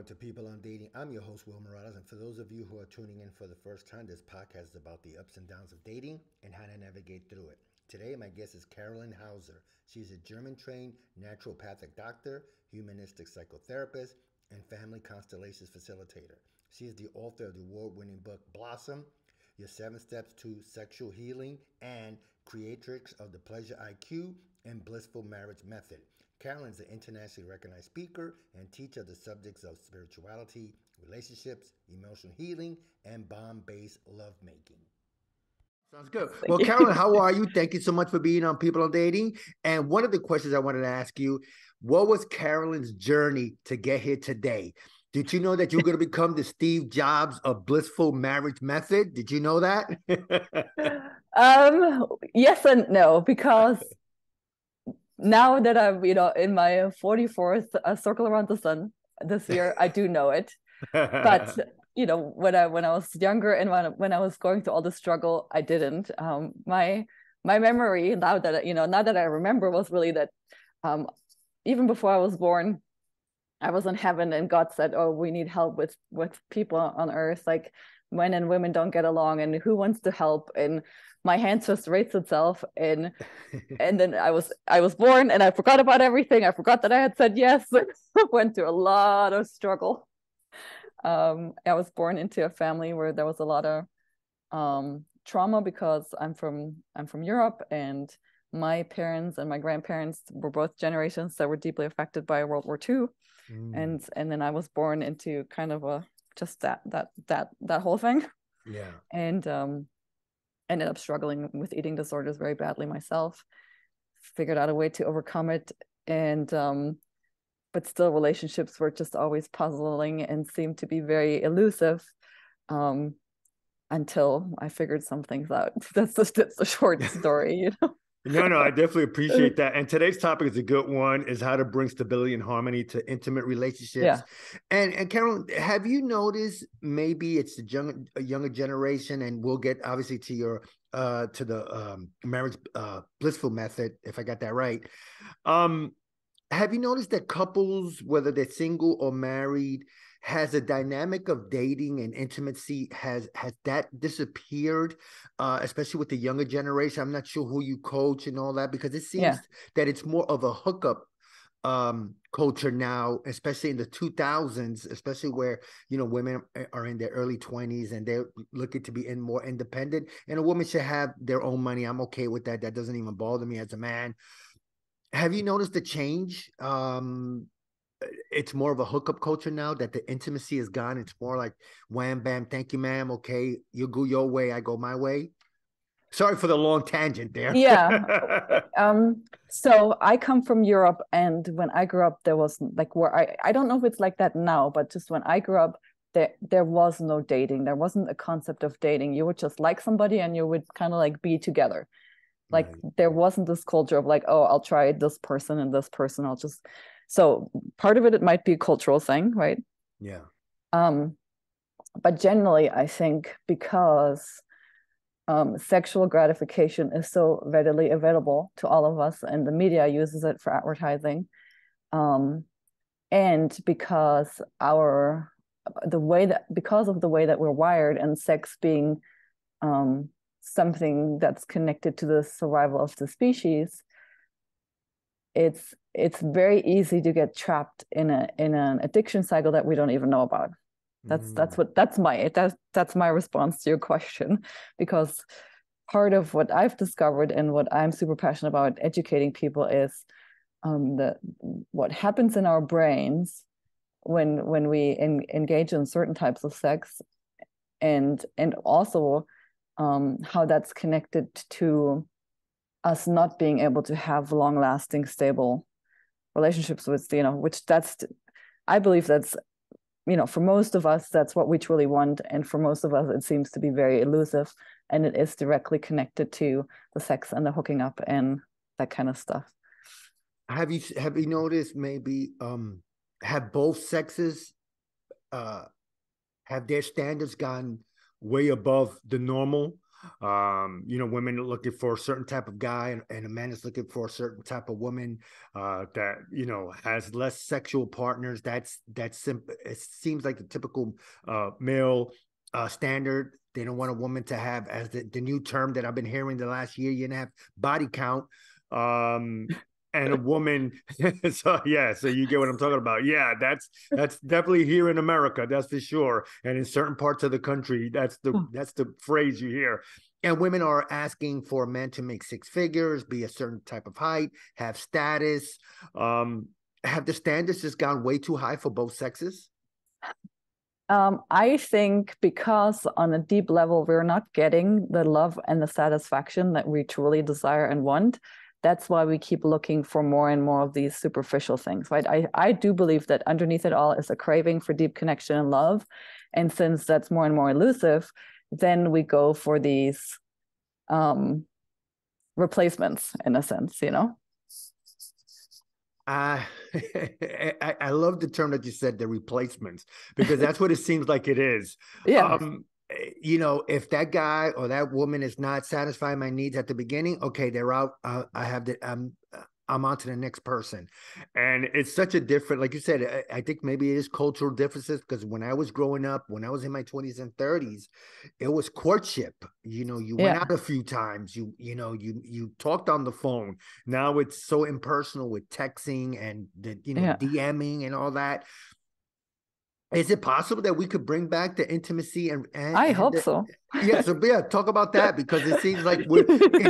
Welcome to People on Dating. I'm your host, Will Morales. And for those of you who are tuning in for the first time, this podcast is about the ups and downs of dating and how to navigate through it. Today, my guest is Carolin Hauser. She's a German-trained naturopathic doctor, humanistic psychotherapist, and family constellations facilitator. She is the author of the award-winning book, Blossom, Your 7 Steps to Sexual Healing, and Creatrix of the Pleasure IQ and Blissful Marriage Method. Carolin is an internationally recognized speaker and teacher of the subjects of spirituality, relationships, emotional healing, and bond-based lovemaking. Sounds good. Well, Carolin, how are you? Thank you so much for being on People on Dating. And one of the questions I wanted to ask you, what was Carolin's journey to get here today? Did you know that you're going to become the Steve Jobs of Blissful Marriage Method? Did you know that? Yes and no, because now that I'm, in my 44th circle around the sun this year, I do know it. But when I was younger and when I was going through all the struggle, I didn't. My memory now that I remember was really that even before I was born, I was in heaven and God said, "Oh, we need help with people on earth. Like men and women don't get along, and who wants to help?" And my hand just raised itself, and then I was born, and I forgot about everything. I forgot that I had said yes. Went through a lot of struggle. I was born into a family where there was a lot of trauma because I'm from Europe, and my parents and my grandparents were both generations that were deeply affected by World War II. And then I was born into kind of a just that whole thing. Yeah. And ended up struggling with eating disorders very badly myself. Figured out a way to overcome it, and but still relationships were just always puzzling and seemed to be very elusive until I figured some things out. That's the short story, No, I definitely appreciate that. And today's topic is a good one, is how to bring stability and harmony to intimate relationships. Yeah. And Carolin, have you noticed maybe it's the younger generation, and we'll get obviously to your to the marriage blissful method, if I got that right. Have you noticed that couples, whether they're single or married, has a dynamic of dating and intimacy, has that disappeared, especially with the younger generation? I'm not sure who you coach and all that, because it seems that it's more of a hookup culture now, especially in the 2000s, especially where, women are in their early 20s and they're looking to be more independent, and a woman should have their own money. I'm okay with that. That doesn't even bother me as a man. Have you noticed the change? It's more of a hookup culture now, that the intimacy is gone. It's more like wham, bam, thank you, ma'am. Okay, you go your way, I go my way. Sorry for the long tangent there. Yeah. So I come from Europe, and when I grew up, there was like, where I don't know if it's like that now, but just when I grew up, there was no dating. There wasn't a concept of dating. You would just like somebody and you would kind of like be together. Like there wasn't this culture of like, oh, I'll try this person and this person. So part of it might be a cultural thing, right? Yeah. But generally, I think because sexual gratification is so readily available to all of us, and the media uses it for advertising, and because of the way that we're wired, and sex being something that's connected to the survival of the species, it's very easy to get trapped in an addiction cycle that we don't even know about. That's my response to your question, because part of what I've discovered and what I'm super passionate about educating people is what happens in our brains when we engage in certain types of sex, and also how that's connected to us not being able to have long-lasting, stable relationships with, I believe that's, for most of us, that's what we truly want. And for most of us, it seems to be very elusive, and it is directly connected to the sex and the hooking up and that kind of stuff. Have you noticed maybe, have both sexes, have their standards gone way above the normal? Women are looking for a certain type of guy, and a man is looking for a certain type of woman that has less sexual partners. That's simple. It seems like the typical male standard. They don't want a woman to have, as the new term that I've been hearing the last year and a half, body count. And a woman. So yeah, so you get what I'm talking about. Yeah, that's definitely here in America, that's for sure. And in certain parts of the country, that's the phrase you hear. And women are asking for a man to make six figures, be a certain type of height, have status. Have the standards just gone way too high for both sexes? I think because on a deep level, we're not getting the love and the satisfaction that we truly desire and want. That's why we keep looking for more and more of these superficial things, right? I do believe that underneath it all is a craving for deep connection and love. And since that's more and more elusive, then we go for these replacements, in a sense, I love the term that you said, the replacements, because that's what it seems like it is. Yeah. If that guy or that woman is not satisfying my needs at the beginning, okay, they're out. I'm on to the next person. And it's such a different, like you said, I think maybe it is cultural differences, because when I was growing up, when I was in my 20s and 30s, it was courtship. You went out a few times, you talked on the phone. Now it's so impersonal with texting and DMing and all that. Is it possible that we could bring back the intimacy and I hope so. Yeah, so talk about that, because it seems like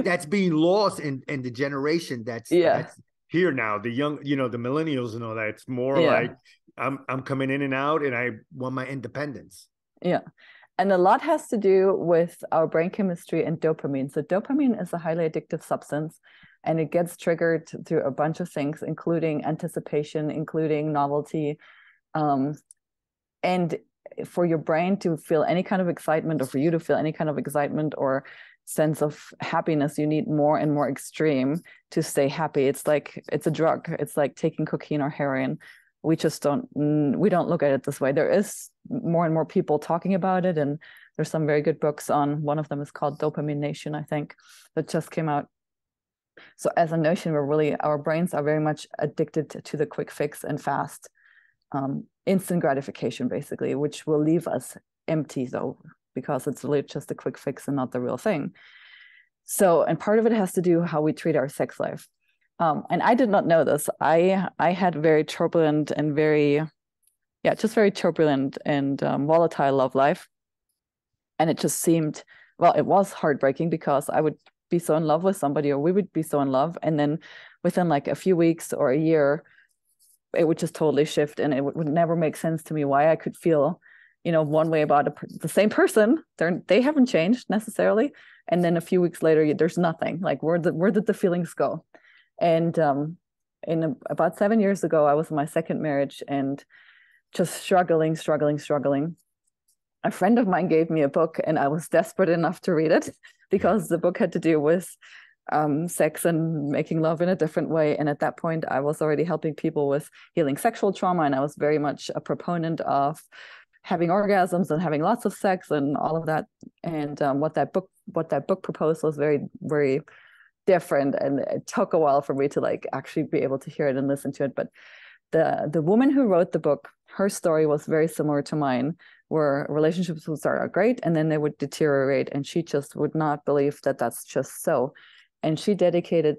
that's being lost in the generation that's here now. The young, the millennials and all that. It's more like I'm coming in and out, and I want my independence. Yeah. And a lot has to do with our brain chemistry and dopamine. So dopamine is a highly addictive substance, and it gets triggered through a bunch of things, including anticipation, including novelty. And for your brain to feel any kind of excitement, or for you to feel any kind of excitement or sense of happiness, you need more and more extreme to stay happy. It's a drug. It's like taking cocaine or heroin. We don't look at it this way. There is more and more people talking about it, and there's some very good books on. One of them is called Dopamine Nation, I think, that just came out. So as a notion, our brains are very much addicted to the quick fix and fast. Instant gratification, basically, which will leave us empty, though, because it's really just a quick fix and not the real thing. So, and part of it has to do how we treat our sex life. And I did not know this. I had very turbulent and very turbulent and volatile love life. And it just seemed, it was heartbreaking, because I would be so in love with somebody, or we would be so in love, and then within like a few weeks or a year, it would just totally shift, and it would never make sense to me why I could feel, one way about the same person. They haven't changed necessarily, and then a few weeks later, there's nothing. Like, where did the feelings go? And about 7 years ago, I was in my second marriage and just struggling. A friend of mine gave me a book, and I was desperate enough to read it, because the book had to do with sex and making love in a different way. And at that point, I was already helping people with healing sexual trauma, and I was very much a proponent of having orgasms and having lots of sex and all of that. And what that book proposed was very, very different, and it took a while for me to actually be able to hear it and listen to it. But the woman who wrote the book, her story was very similar to mine, where relationships would start out great and then they would deteriorate, and she just would not believe that that's just so. And she dedicated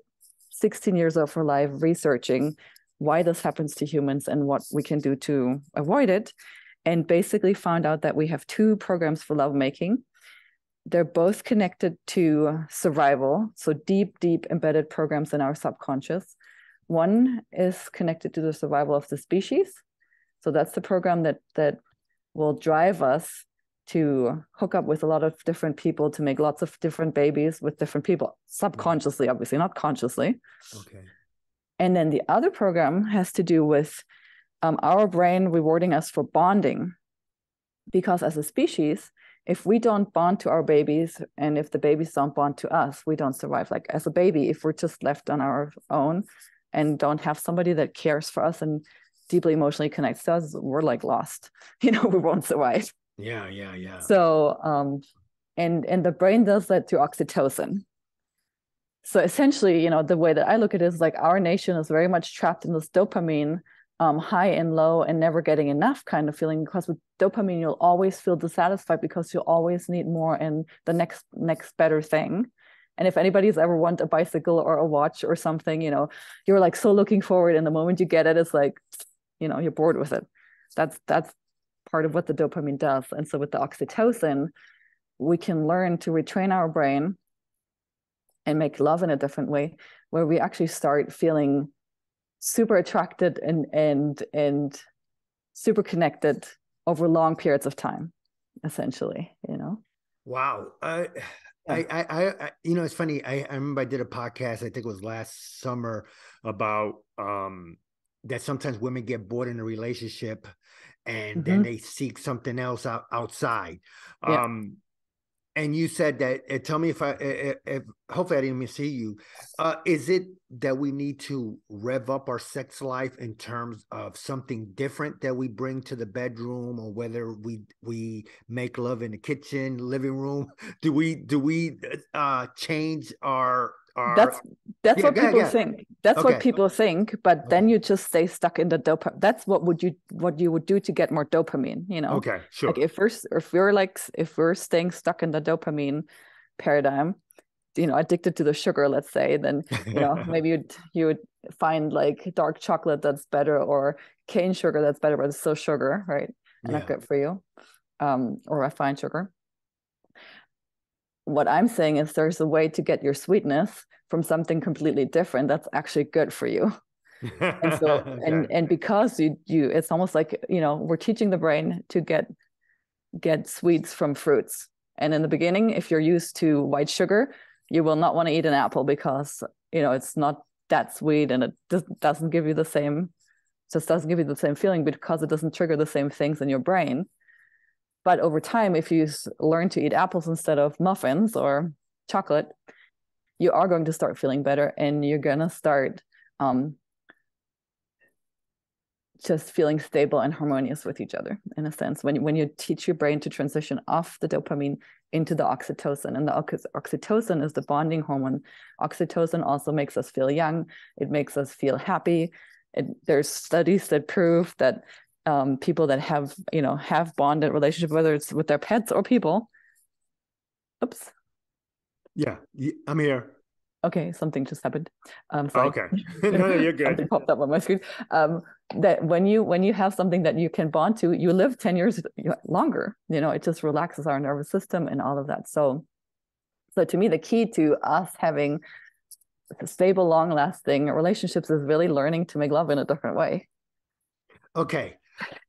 16 years of her life researching why this happens to humans and what we can do to avoid it, and basically found out that we have two programs for lovemaking. They're both connected to survival, so deep embedded programs in our subconscious. One is connected to the survival of the species. So that's the program that will drive us to hook up with a lot of different people, to make lots of different babies with different people, subconsciously, obviously, not consciously. Okay. And then the other program has to do with our brain rewarding us for bonding. Because as a species, if we don't bond to our babies, and if the babies don't bond to us, we don't survive. Like, as a baby, if we're just left on our own and don't have somebody that cares for us and deeply emotionally connects to us, we're like lost. We won't survive. Yeah. So And the brain does that through oxytocin. So essentially, the way that I look at it is like our nation is very much trapped in this dopamine, high and low and never getting enough kind of feeling, because with dopamine, you'll always feel dissatisfied because you always need more and the next better thing. And if anybody's ever want a bicycle or a watch or something, you're like so looking forward, and the moment you get it, it's like, you're bored with it. That's part of what the dopamine does. And so with the oxytocin, we can learn to retrain our brain and make love in a different way, where we actually start feeling super attracted and super connected over long periods of time, essentially, Wow. It's funny. I remember I did a podcast, I think it was last summer, about that sometimes women get bored in a relationship and then they seek something else outside. Yeah. And you said that, tell me if hopefully I didn't even see you. Is it that we need to rev up our sex life in terms of something different that we bring to the bedroom, or whether we make love in the kitchen, living room? Do we change our That's what people think. That's what people think, but then you just stay stuck in the dopamine. That's what you would do to get more dopamine, Okay, sure. Like if we're staying stuck in the dopamine paradigm, addicted to the sugar, let's say, then maybe you would find like dark chocolate that's better, or cane sugar that's better, but it's still sugar, right? And not good for you. Or refined sugar. What I'm saying is there's a way to get your sweetness from something completely different that's actually good for you. And so, okay. and because you it's almost like, we're teaching the brain to get sweets from fruits. And in the beginning, if you're used to white sugar, you will not want to eat an apple because, it's not that sweet, and it doesn't give you the same feeling, because it doesn't trigger the same things in your brain. But over time, if you learn to eat apples instead of muffins or chocolate, you are going to start feeling better, and you're going to start just feeling stable and harmonious with each other, in a sense, when you teach your brain to transition off the dopamine into the oxytocin. And the oxytocin is the bonding hormone. Oxytocin also makes us feel young. It makes us feel happy. There's studies that prove that people that have bonded relationship, whether it's with their pets or people. Oops. Yeah, I'm here. Okay, something just happened. Sorry. Okay. No, you're good. Something popped up on my screen. That when you have something that you can bond to, you live 10 years longer. It just relaxes our nervous system and all of that. So to me, the key to us having stable, long-lasting relationships is really learning to make love in a different way. Okay.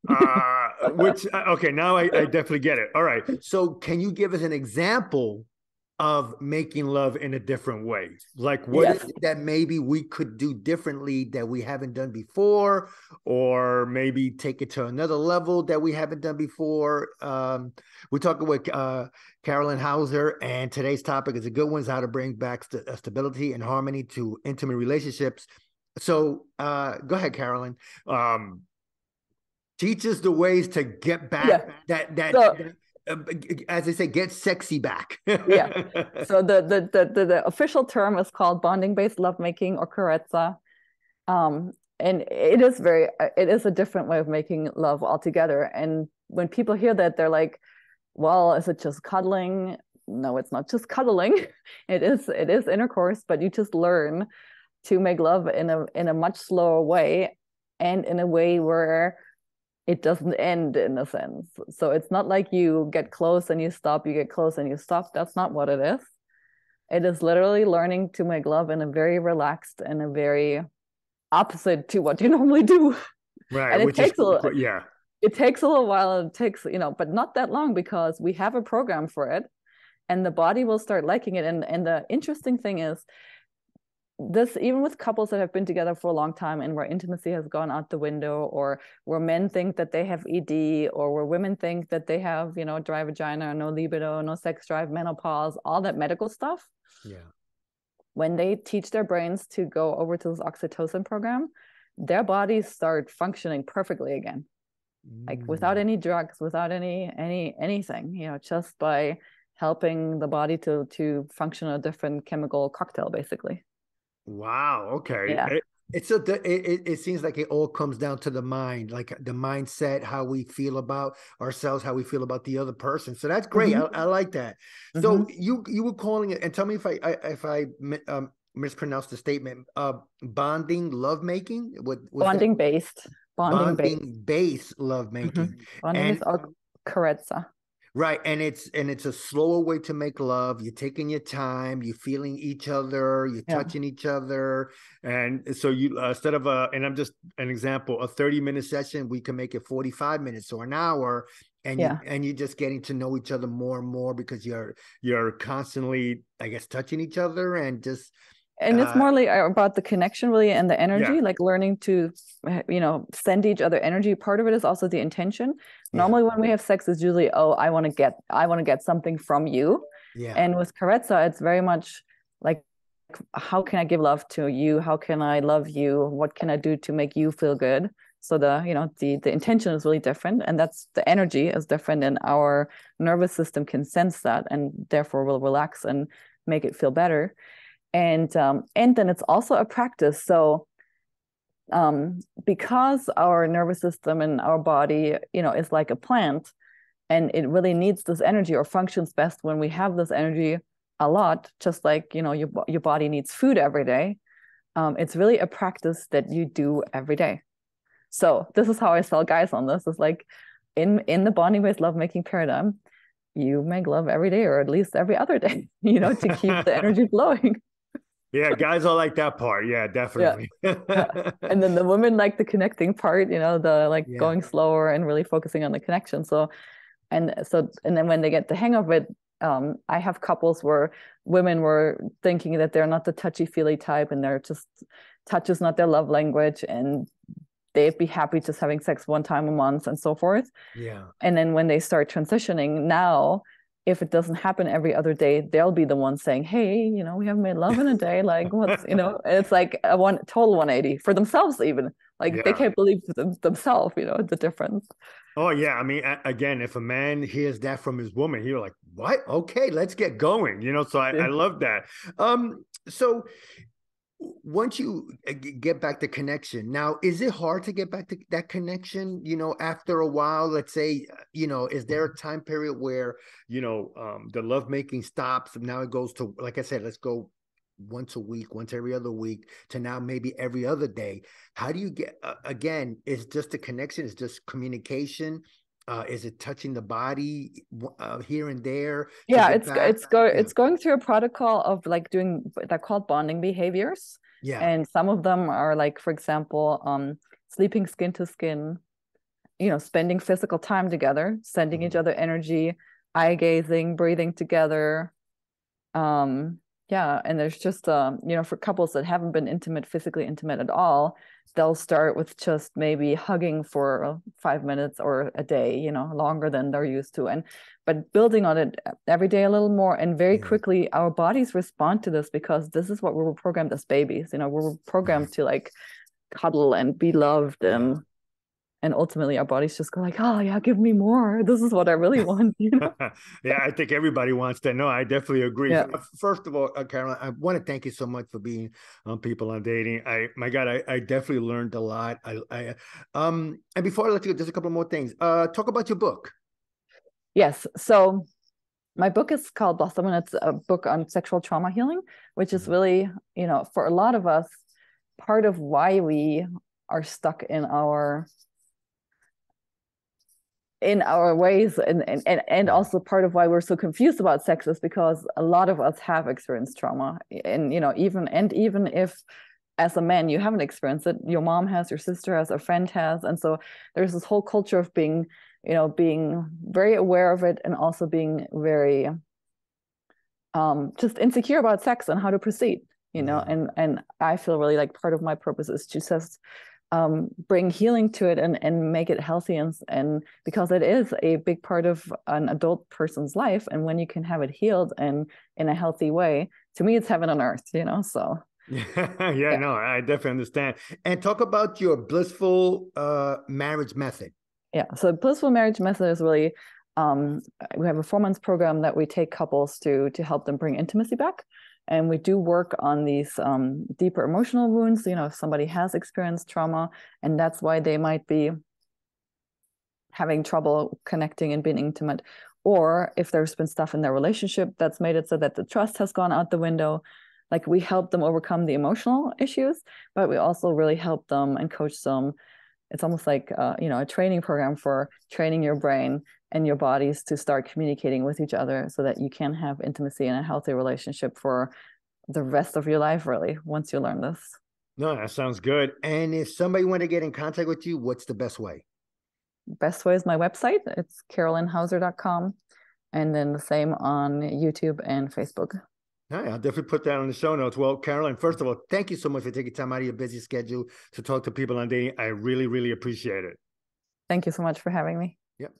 Okay, now I definitely get it. All right. So can you give us an example of making love in a different way? Like what is it that maybe we could do differently that we haven't done before, or maybe take it to another level that we haven't done before? We're talking with Carolin Hauser, and today's topic is a good one: is how to bring back stability and harmony to intimate relationships. So go ahead, Carolin. Teach us the ways to get back as they say, get sexy back. Yeah. So the official term is called Bonding Based Lovemaking, or Creatrix. And it is a different way of making love altogether. And when people hear that, they're like, well, is it just cuddling? No, it's not just cuddling. It is intercourse, but you just learn to make love in a much slower way, and in a way where it doesn't end, in a sense. So it's not like you get close and you stop, you get close and you stop. That's not what it is. It is literally learning to make love in a very relaxed and a very opposite to what you normally do. Right. And it takes a little while. It takes, but not that long, because we have a program for it, and the body will start liking it. And the interesting thing is, this, even with couples that have been together for a long time and where intimacy has gone out the window, or where men think that they have ED, or where women think that they have, dry vagina, no libido, no sex drive, menopause, all that medical stuff. Yeah. When they teach their brains to go over to this oxytocin program, their bodies start functioning perfectly again, like without any drugs, without anything, just by helping the body to function a different chemical cocktail, basically. Wow. Okay. Yeah. It seems like it all comes down to the mind, like the mindset, how we feel about ourselves, how we feel about the other person. So that's great. Mm-hmm. I like that. Mm-hmm. So you were calling it, and tell me if I mispronounced the statement. Bonding lovemaking. What was that? Bonding based. Bonding based. Bonding based lovemaking, Mm-hmm. Bonding and based or Carezza. right, and it's a slower way to make love. You're taking your time, you're feeling each other, you're Yeah. touching each other, and so you instead of and I'm just an example, a 30-minute session, we can make it 45 minutes or an hour, and Yeah. you're just getting to know each other more and more because you're constantly, I guess, touching each other and just And it's more like about the connection really and the energy, yeah, like learning to, send each other energy. Part of it is also the intention. yeah, Normally when we have sex, it's usually, oh, I want to get something from you. yeah, And with Carezza, it's very much like, how can I give love to you? How can I love you? What can I do to make you feel good? So the intention is really different, and that's the energy is different, and our nervous system can sense that, and therefore will relax and make it feel better. And then it's also a practice. So because our nervous system and our body, is like a plant, and it really needs this energy or functions best when we have this energy a lot, just like your body needs food every day. It's really a practice that you do every day. So this is how I sell guys on this. It's like in the bonding based lovemaking paradigm, you make love every day or at least every other day, to keep the energy flowing. yeah. Guys are like that part. Yeah, Yeah. definitely. And then the women like the connecting part, the like Yeah. going slower and really focusing on the connection. And then when they get the hang of it, I have couples where women were thinking that they're not the touchy-feely type, and they're just touch is not their love language, and they'd be happy just having sex one time a month and so forth. Yeah. And then when they start transitioning now, if it doesn't happen every other day, they'll be the ones saying, hey, we haven't made love in a day. Like, what's, it's like a total 180 for themselves, even. Like, they Yeah. can't believe themselves, the difference. Oh yeah, I mean, again, if a man hears that from his woman, he's like, "What? Okay, let's get going." So I love that. So once you get back the connection, now is it hard to get back to that connection? After a while, let's say, is there a time period where the lovemaking stops? And now it goes to, like I said, let's go once a week, once every other week, to now maybe every other day. How do you get again, is just the connection, is just communication, is it touching the body here and there to get back? It's going through a protocol of like doing, they're called bonding behaviors. Yeah. And some of them are like, for example, sleeping skin to skin, spending physical time together, sending each other energy, eye gazing, breathing together. Yeah, and there's just for couples that haven't been physically intimate at all, they'll start with just maybe hugging for 5 minutes or a day, longer than they're used to, but building on it every day a little more, and very quickly our bodies respond to this, because this is what we were programmed as babies. We were programmed to like cuddle and be loved, and ultimately our bodies just go like, oh yeah, give me more, this is what I really want. Yeah, I think everybody wants that. No, I definitely agree. Yeah. First of all, Carolyn, I want to thank you so much for being on People on Dating. My God, I definitely learned a lot. And before I let you go, just a couple more things. Talk about your book. Yes, so my book is called Blissful, and it's a book on sexual trauma healing, which is really, for a lot of us, part of why we are stuck in our ways, and also part of why we're so confused about sex is because a lot of us have experienced trauma, and even if as a man you haven't experienced it, your mom has, your sister has, a friend has, and so there's this whole culture of being very aware of it, and also being very just insecure about sex and how to proceed, and I feel really like part of my purpose is to just bring healing to it, and make it healthy, and because it is a big part of an adult person's life, and when you can have it healed and in a healthy way, to me it's heaven on earth, so yeah, no, I definitely understand. And talk about your blissful marriage method. Yeah, so blissful marriage method is really we have a 4-month program that we take couples to help them bring intimacy back. And we do work on these deeper emotional wounds. You know, if somebody has experienced trauma and that's why they might be having trouble connecting and being intimate, or if there's been stuff in their relationship that's made it so that the trust has gone out the window, like we help them overcome the emotional issues, but we also really help them and coach them. It's almost like, a training program for training your brain and your bodies to start communicating with each other so that you can have intimacy and a healthy relationship for the rest of your life, really, once you learn this. No, that sounds good. And if somebody want to get in contact with you, what's the best way? Best way is my website. It's carolinhauser.com. And then the same on YouTube and Facebook. All right, I'll definitely put that on the show notes. Well, Carolin, first of all, thank you so much for taking time out of your busy schedule to talk to people on dating. I really, really appreciate it. Thank you so much for having me. Yep.